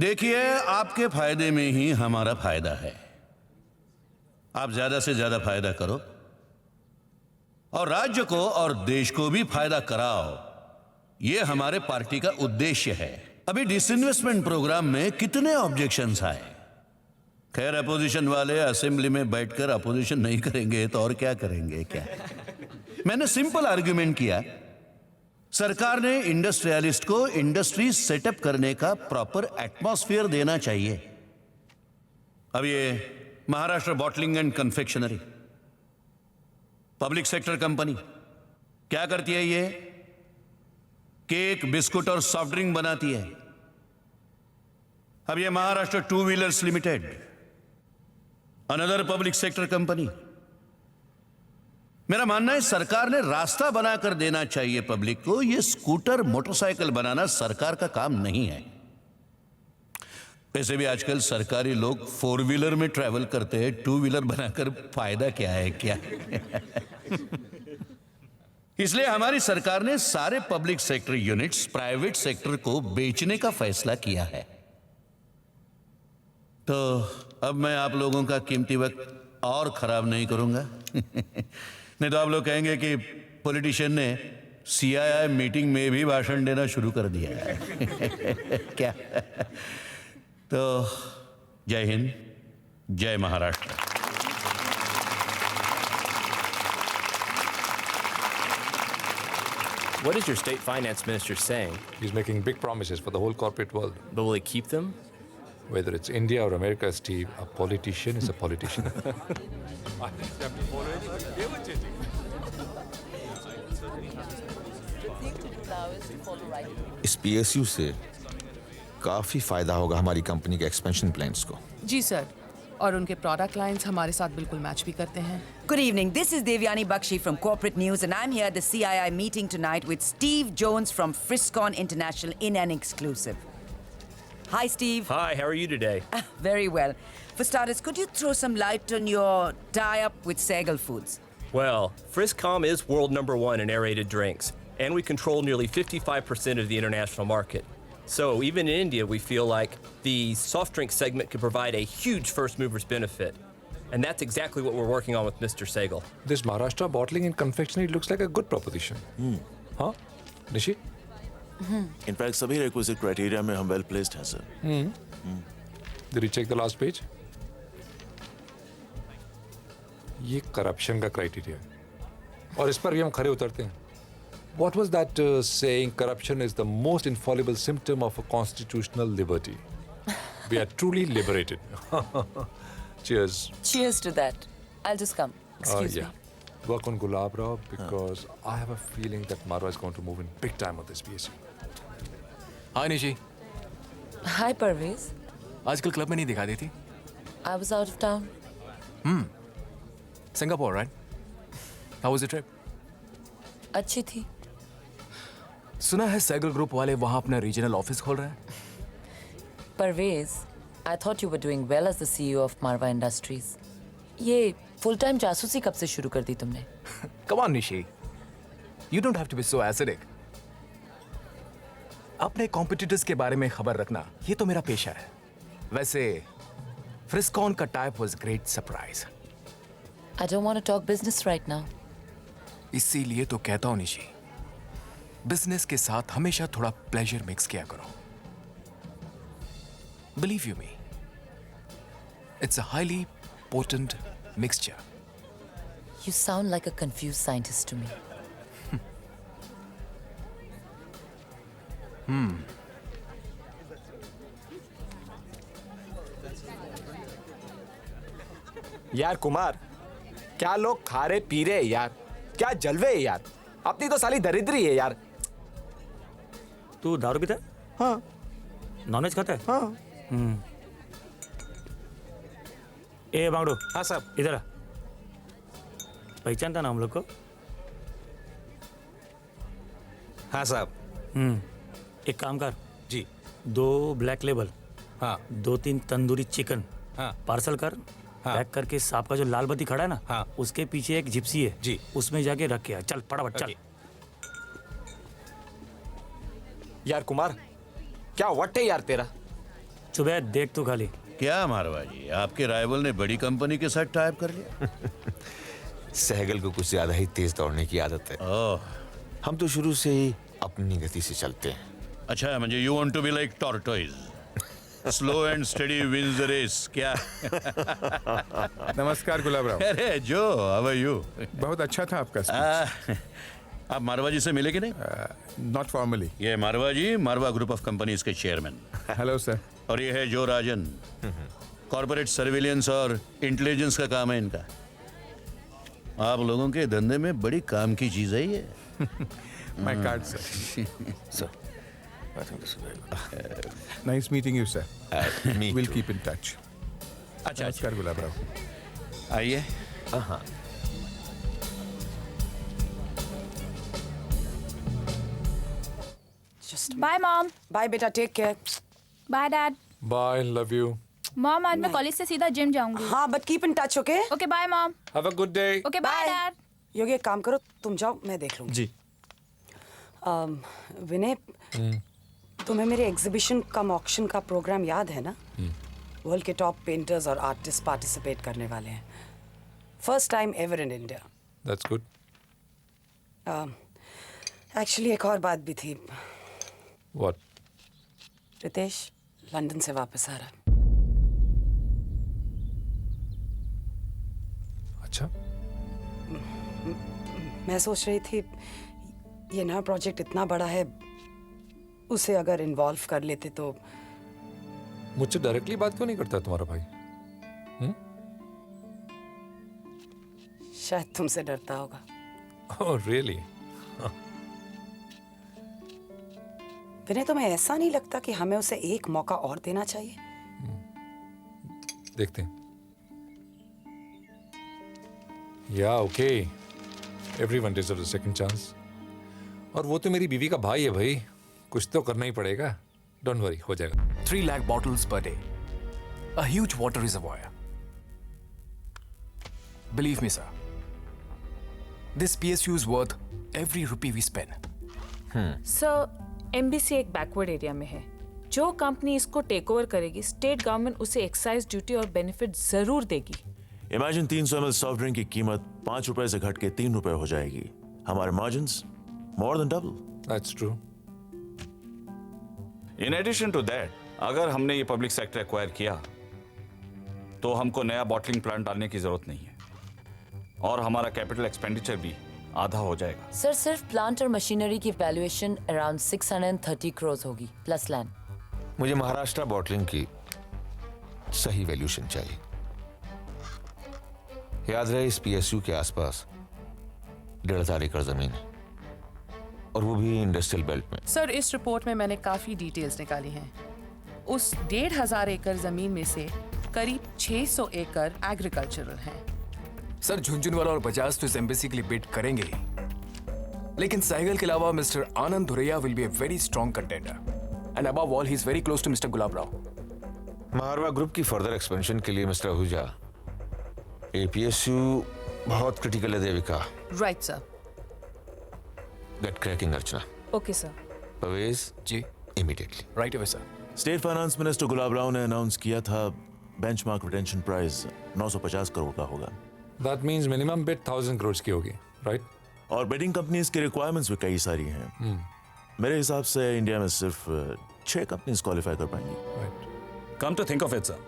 देखिए, आपके फायदे में ही हमारा फायदा है। आप ज्यादा से ज्यादा फायदा करो और राज्य को और देश को भी फायदा कराओ। यह हमारे पार्टी का उद्देश्य है। अभी डिसइन्वेस्टमेंट प्रोग्राम में कितने ऑब्जेक्शंस आए। खैर, अपोजिशन वाले असेंबली में बैठकर अपोजिशन नहीं करेंगे तो और क्या करेंगे क्या? मैंने सिंपल आर्ग्यूमेंट किया, सरकार ने इंडस्ट्रियलिस्ट को इंडस्ट्री सेटअप करने का प्रॉपर एटमॉस्फेयर देना चाहिए। अब ये Maharashtra bottling and confectionery public sector company क्या करती है? ये केक, बिस्कुट और सॉफ्ट ड्रिंक बनाती है। अब ये Maharashtra two wheelers limited, another public sector company. मेरा मानना है सरकार ने रास्ता बनाकर देना चाहिए पब्लिक को। ये स्कूटर, मोटरसाइकिल बनाना सरकार का काम नहीं है। वैसे भी आजकल सरकारी लोग फोर व्हीलर में ट्रैवल करते हैं, टू व्हीलर बनाकर फायदा क्या है क्या? इसलिए हमारी सरकार ने सारे public sector units private sector को बेचने का फैसला किया है। तो अब मैं आप लोगों का कीमती वक्त और खराब नहीं करूंगा। नहीं तो आप लोग कहेंगे कि पॉलिटिशियन ने सीआईआई मीटिंग में भी भाषण देना शुरू कर दिया है। क्या? तो जय हिंद, जय Maharashtra. What is your state finance minister saying? He's making big promises for the whole corporate world. But will he keep them? Whether it's India or America, Steve, a politician is a politician. इस PSU से काफी फायदा होगा हमारी company के expansion plans को। जी sir, और उनके प्रोडक्ट लाइंस हमारे साथ बिल्कुल मैच भी करते हैं। Good evening. This is Devyani Bakshi from Corporate News, and I'm here at the CII meeting tonight with Steve Jones from Friscon International in an exclusive. Hi, Steve. Hi, how are you today? Very well. For starters, could you throw some light on your tie-up with Segal Foods? Well, Friscom is world #1 in aerated drinks, and we control nearly 55% of the international market. So even in India, we feel like the soft drink segment could provide a huge first mover's benefit. And that's exactly what we're working on with Mr. Segal. This Maharashtra bottling and confectionery looks like a good proposition. Huh? Nishi? In fact, सभी requisite criteria में हम well placed हैं sir. Did you check the last page? ये corruption का criteria है और इस पर भी हम खरे उतरते हैं। What was that saying? Corruption is the most infallible symptom of a constitutional liberty. We are truly liberated. Cheers. Cheers to that. I'll just come. Excuse Yeah. me. Work on Gulab Rao because I have a feeling that Marwa is going to move in big time on this PSU. Hi Nishi, Hi, Parvez. आजकल club में नहीं दिखा देती। I was out of town. Singapore, right? How was the trip? अच्छी थी। सुना है Saigal group वाले वहां अपना रीजनल ऑफिस खोल रहे हैं। Parvez, I thought you were doing well as the CEO of Marwa Industries. ये full time जासूसी कब से शुरू कर दी तुमने? Come on Nishi, you don't have to be so acidic. अपने कॉम्पिटिटर्स के बारे में खबर रखना ये तो मेरा पेशा है। वैसे फ्रिस्कॉन का type was great surprise. I don't want to talk business right now. इसीलिए तो कहता हूं निशी, बिजनेस के साथ हमेशा थोड़ा प्लेजर मिक्स किया करो। Believe you me, it's a highly potent mixture. You sound like a confused scientist to me. यार कुमार, क्या लोग खा रहे पी रहे यार, क्या जलवे है यार। अपनी तो साली दरिद्री है यार। तू दारू पीता है? हाँ। नॉनवेज खाता है? हाँ। ए बांगड़ू, हाँ साहब। इधर आ। पहचानता ना हम लोग को? हाँ साहब। एक काम कर जी। 2 ब्लैक लेबल, हाँ। 2-3 तंदूरी चिकन, हाँ। पार्सल कर। हाँ। पैक करके सांप का जो लाल बत्ती खड़ा है ना, हाँ। उसके पीछे एक जिप्सी है जी, उसमें जाके रख के आ। चल फटाफट चल। यार कुमार, क्या वट है यार तेरा। चुबे देख तू खाली। क्या मारवा जी, आपके राइवल ने बड़ी कंपनी के साथ टाइप कर लिया? सहगल को कुछ ज्यादा ही तेज दौड़ने की आदत है। ओह, हम तो शुरू से ही अपनी गति से चलते हैं। अच्छा, मुझे you want to be like tortoise, slow and steady wins the race, क्या? नमस्कार गुलाबराव। अरे जो, हाउ आर यू? बहुत अच्छा था आपका स्पीच। आप मारवा जी से मिले कि नहीं? Not formally. ये मारवा जी मारवा ग्रुप ऑफ कंपनीज के चेयरमैन। Hello sir. और ये है जो राजन, कॉर्पोरेट सर्विलियंस और इंटेलिजेंस का काम है इनका। आप लोगों के धंधे में बड़ी काम की चीज है ये। My card sir. Sir, nice meeting you sir. Me will too. Keep in touch. अच्छा, नमस्कार गुलाबराव। आइए। हाँ। Bye mom. बाय बेटा, take care. Bye dad. Bye, love you. Mom आज मैं कॉलेज से सीधा जिम जाऊंगी। हाँ, but keep in touch, okay? Okay bye mom. Have a good day. Okay bye dad. Yogi एक काम करो, तुम जाओ, मैं देख लूंगी। जी। विनय, तुम्हें मेरे एग्जीबिशन कम ऑक्शन का प्रोग्राम याद है ना? वर्ल्ड के टॉप पेंटर्स और आर्टिस्ट पार्टिसिपेट करने वाले हैं। First time ever in India. That's good. Actually एक और बात भी थी। What? रितेश लंदन से वापस आ रहा। अच्छा। मैं सोच रही थी ये नया प्रोजेक्ट इतना बड़ा है, उसे अगर इन्वॉल्व कर लेते तो। मुझसे डायरेक्टली बात क्यों नहीं करता तुम्हारा भाई? शायद तुमसे डरता होगा। Oh, really? विनय, तुम्हें ऐसा नहीं लगता कि हमें उसे एक मौका और देना चाहिए? देखते हैं। Yeah, okay. Everyone deserves a second chance. और वो तो मेरी बीवी का भाई है भाई, कुछ तो करना ही पड़ेगा। Don't worry, हो जाएगा। 3 lakh bottles per day. A huge water reservoir. Believe me, sir. This PSU is worth every rupee we spend. Sir, MBC एक बैकवर्ड एरिया में है। जो कंपनी इसको टेक ओवर करेगी, स्टेट गवर्नमेंट उसे एक्साइज ड्यूटी और बेनिफिट जरूर देगी। इमेजिन 300 ml सॉफ्ट ड्रिंक की कीमत 5 रुपए से घट के 3 रुपए हो जाएगी। हमारे margins more than double. That's true. In addition to that, अगर हमने ये पब्लिक सेक्टर एक्वायर किया तो हमको नया बॉटलिंग प्लांट डालने की जरूरत नहीं है और हमारा कैपिटल एक्सपेंडिचर भी आधा हो जाएगा। सर, सिर्फ प्लांट और मशीनरी की वैल्यूएशन अराउंड 630 करोड़ होगी प्लस लैंड। मुझे महाराष्ट्र बॉटलिंग की सही वैल्यूशन चाहिए। याद रहे, इस पीएसयू के आसपास 1,500 एकड़ जमीन है और वो भी इंडस्ट्रियल बेल्ट में। सर, इस रिपोर्ट में मैंने काफी डिटेल्स निकाली हैं। उस 1,500 एकड़ जमीन में से करीब 600 एकड़ एग्रीकल्चरल हैं। सर, झुंझुनवाला और बजाज तो इस एम्बेसी के लिए बिड करेंगे ही। लेकिन सहगल के अलावा mister Anand Dhuraiya will be a very strong contender and above all he is very close to mister Gulab Rao. Marwa group की फर्दर एक्सपेंशन के लिए मिस्टर आहूजा, एपीएसयू बहुत क्रिटिकल है Devika. Right sir. Get cracking Archana. Okay sir. Parvez ji, immediately. Right away sir. State finance minister Gulab Rao ने announce किया था benchmark retention price 950 crore का होगा। That means minimum bid 1,000 crores की होगी, right? और बिडिंग कंपनीज की रिक्वायरमेंट्स भी कई सारी हैं। मेरे हिसाब से इंडिया में सिर्फ 6 कंपनीज क्वालिफाई कर पाएंगी। Come to think of it sir,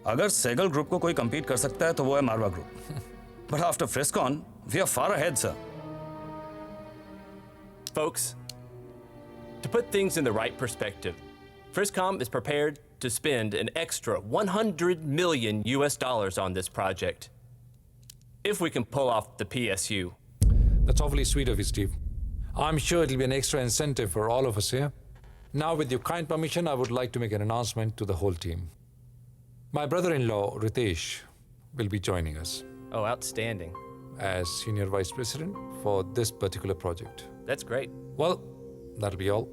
अगर सेगल ग्रुप को कोई compete कर सकता है तो वो है Marwa group. But after Friscon we are far ahead sir. Folks, to put things in the right perspective, Friscom is prepared to spend an extra $100 million on this project if we can pull off the PSU. That's awfully sweet of you, Steve. I'm sure it'll be an extra incentive for all of us here. Now, with your kind permission, I would like to make an announcement to the whole team. My brother-in-law, Ritesh, will be joining us. Oh, outstanding. As Senior Vice President for this particular project. That's great. Well, that'll be all.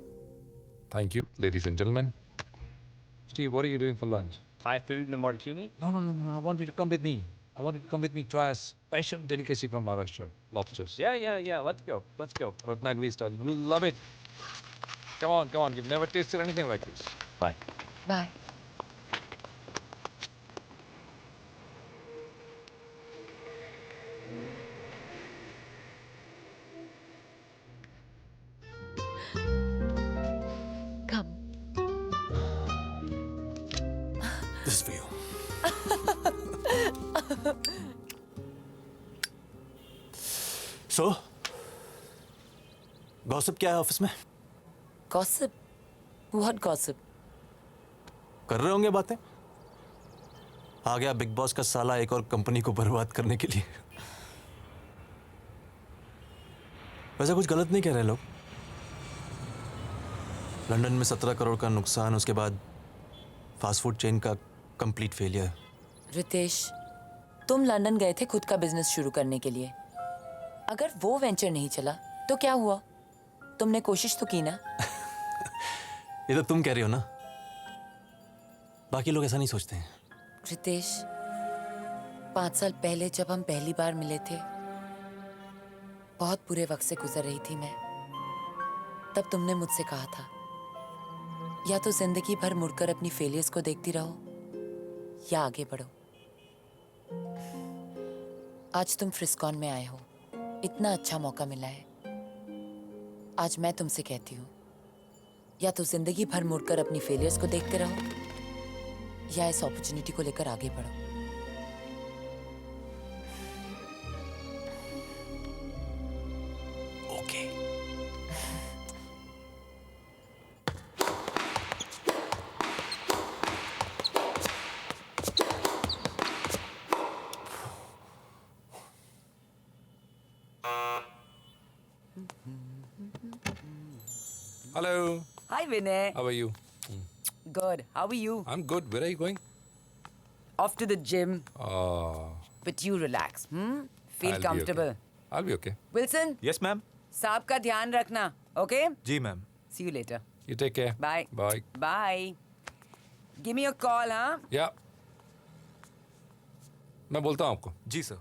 Thank you, ladies and gentlemen. Steve, what are you doing for lunch? Thai food and a martini? No. I want you to come with me. I want you to come with me. Try a special delicacy from Maharashtra. Lobsters. Yeah. Let's go. What night we start? You'll love it. Come on. You've never tasted anything like this. Bye. Bye. This is for you. So, gossip क्या है office में? Gossip? What gossip? कर रहे होंगे बातें? आ गया big boss का साला एक और कंपनी को बर्बाद करने के लिए। वैसे कुछ गलत नहीं कह रहे लोग। लंदन में 17 करोड़ का नुकसान, उसके बाद फास्ट फूड चेन का कंप्लीट फेलियर। रितेश, तुम लंदन गए थे खुद का बिजनेस शुरू करने के लिए। अगर वो वेंचर नहीं चला तो क्या हुआ? तुमने कोशिश तो की ना। ये तो तुम कह रही हो ना, बाकी लोग ऐसा नहीं सोचते हैं। रितेश, 5 साल पहले जब हम पहली बार मिले थे, बहुत बुरे वक्त से गुजर रही थी मैं। तब तुमने मुझसे कहा था, या तो जिंदगी भर मुड़कर अपनी फेलियर्स को देखती रहो या आगे बढ़ो। आज तुम फ्रिस्कॉन में आए हो, इतना अच्छा मौका मिला है। आज मैं तुमसे कहती हूँ, या तो जिंदगी भर मुड़कर अपनी फेलियर्स को देखते रहो या इस अपॉर्चुनिटी को लेकर आगे बढ़ो। Okay. Hello. Hi, Vinay. How are you? Good. How are you? I'm good. Where are you going? Off to the gym. Oh. But you relax. Feel I'll be comfortable. okay. I'll be okay. Wilson, yes ma'am. साहब का ध्यान रखना. Okay? जी ma'am. See you later. You take care. Bye. Bye. Bye. Give me a call, huh? Yeah. मैं बोलता हूँ आपको। जी sir.